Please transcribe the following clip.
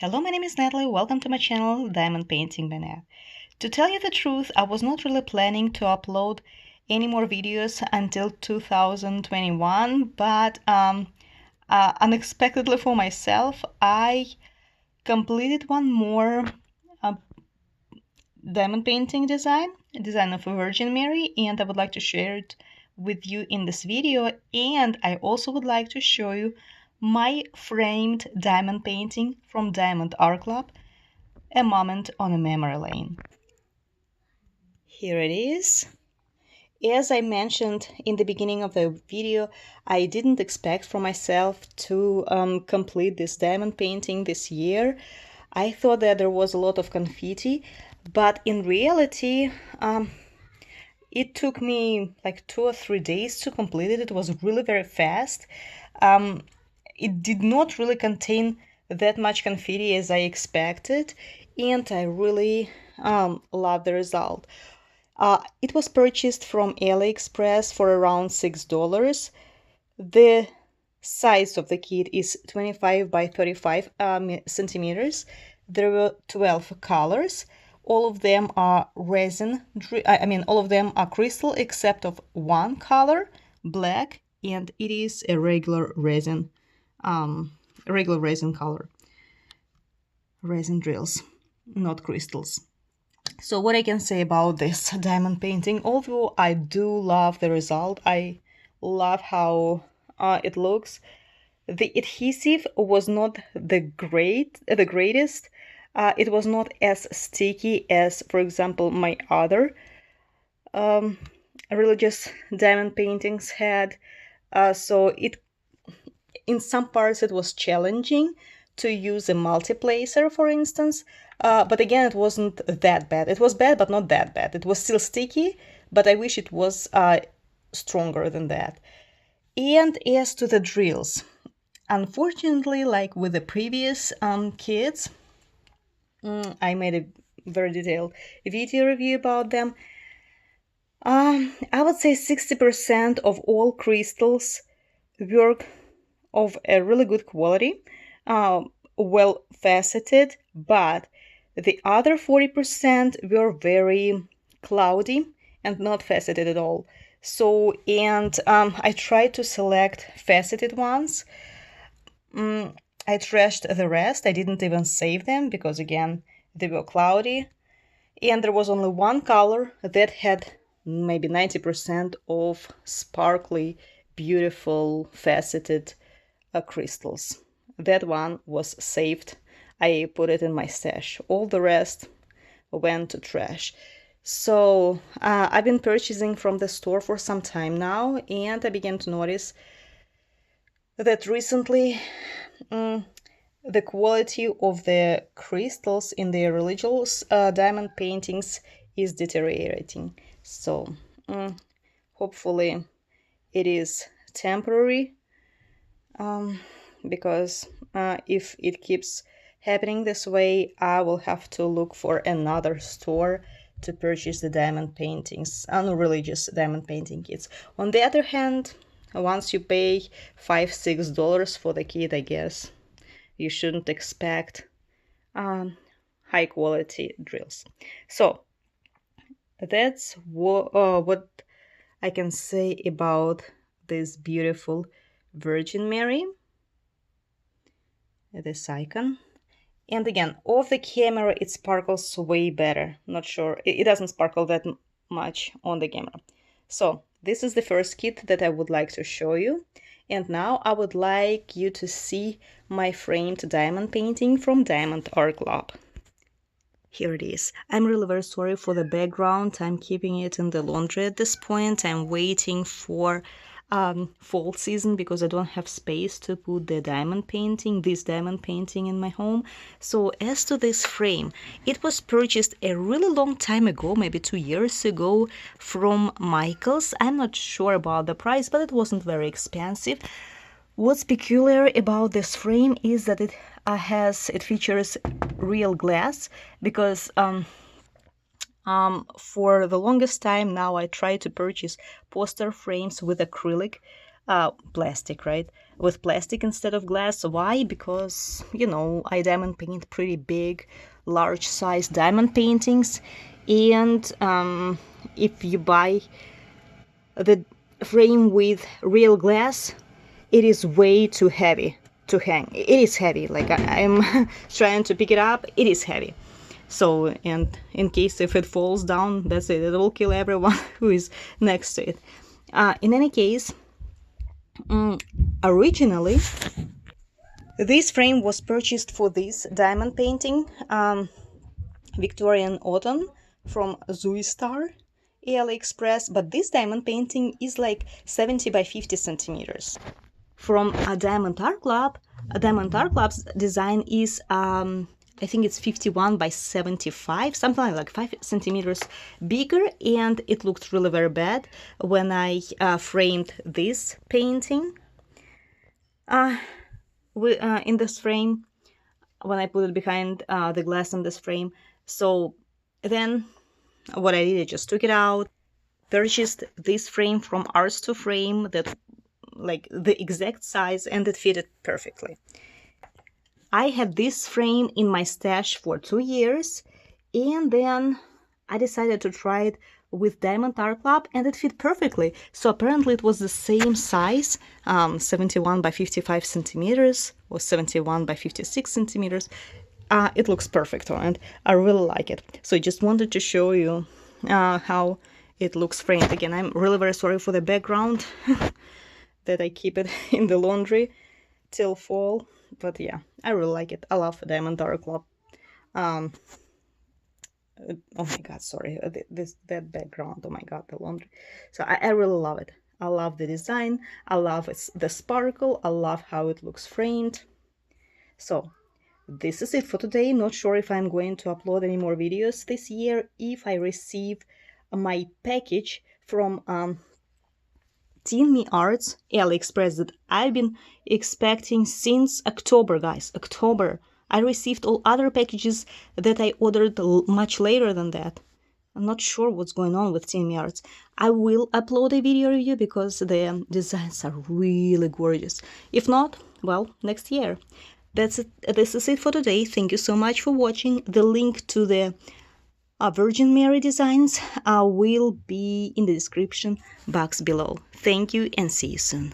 Hello, my name is Natalie. Welcome to my channel, Diamond Painting by Nat. To tell you the truth, I was not really planning to upload any more videos until 2021, but unexpectedly for myself, I completed one more uh, diamond painting design of a Virgin Mary, and I would like to share it with you in this video. And I also would like to show you my framed diamond painting from Diamond Art Club, A Moment on a Memory Lane. Here it is. As I mentioned in the beginning of the video, I didn't expect for myself to complete this diamond painting this year. I thought that there was a lot of confetti, but in reality, it took me like 2 or 3 days to complete it. It was really very fast. It did not really contain that much confetti as I expected, and I really love the result. It was purchased from AliExpress for around $6. The size of the kit is 25 by 35 centimeters. There were 12 colors. All of them are resin. All of them are crystal except of one color, black, and it is a regular resin color. Resin drills, not crystals. So what I can say about this diamond painting, although I do love the result, I love how it looks. The adhesive was not the greatest. It was not as sticky as, for example, my other religious diamond paintings had. So in some parts it was challenging to use a multiplacer, for instance, but again, it wasn't that bad. It was bad, but not that bad. It was still sticky, but I wish it was stronger than that. And as to the drills, unfortunately, like with the previous kits, I made a very detailed video review about them. I would say 60% of all crystals were of a really good quality, well faceted, but the other 40% were very cloudy and not faceted at all. So, and I tried to select faceted ones. I trashed the rest. I didn't even save them because, again, they were cloudy. And there was only one color that had maybe 90% of sparkly, beautiful, faceted crystals. That one was saved. I put it in my stash. All the rest went to trash. So I've been purchasing from the store for some time now, and I began to notice that recently the quality of the crystals in the religious diamond paintings is deteriorating. So hopefully it is temporary, because if it keeps happening this way, I will have to look for another store to purchase the diamond paintings, unreligious diamond painting kits. On the other hand, once you pay $5-6 for the kit, I guess you shouldn't expect high quality drills. So that's what I can say about this beautiful Virgin Mary, this icon. And again, off the camera it sparkles way better. Not sure, it doesn't sparkle that much on the camera. So this is the first kit that I would like to show you. And now I would like you to see my framed diamond painting from Diamond Art Club. Here it is. I'm really very sorry for the background. I'm keeping it in the laundry at this point. I'm waiting for fall season because I don't have space to put this diamond painting in my home. So as to this frame, it was purchased a really long time ago, maybe 2 years ago, from Michael's. I'm not sure about the price, but it wasn't very expensive. What's peculiar about this frame is that it features real glass, because for the longest time now I try to purchase poster frames with acrylic plastic, right? With plastic instead of glass. Why? Because, I diamond paint pretty big, large size diamond paintings. And if you buy the frame with real glass, it is way too heavy to hang. It is heavy. Like I'm trying to pick it up, it is heavy. So, and in case if it falls down, that's it. It will kill everyone who is next to it. In any case, originally, this frame was purchased for this diamond painting, Victorian Autumn from Zuistar, AliExpress. But this diamond painting is like 70 by 50 centimeters. From a Diamond Art Club, a Diamond Art Club's design is I think it's 51 by 75, something like 5 centimeters bigger, and it looked really very bad when I framed this painting. In this frame, when I put it behind the glass in this frame. So then what I did, I just took it out, purchased this frame from Arts to Frame that like the exact size, and it fitted perfectly. I had this frame in my stash for 2 years, and then I decided to try it with Diamond Art Club, and it fit perfectly. So apparently it was the same size, 71 by 55 centimeters or 71 by 56 centimeters. It looks perfect, and I really like it. So I just wanted to show you how it looks framed. Again, I'm really very sorry for the background that I keep it in the laundry till fall. But yeah, I really like it. I love Diamond Art Club. Oh my god, sorry, that background. Oh my god, the laundry. So I really love it. I love the design. I love the sparkle. I love how it looks framed. So this is it for today. Not sure if I'm going to upload any more videos this year. If I receive my package from Teen Me Arts AliExpress that I've been expecting since October, guys. October. I received all other packages that I ordered much later than that. I'm not sure what's going on with Teen Me Arts. I will upload a video review because the designs are really gorgeous. If not, well, next year. That's it. This is it for today. Thank you so much for watching. The link to the Virgin Mary designs will be in the description box below. Thank you and see you soon.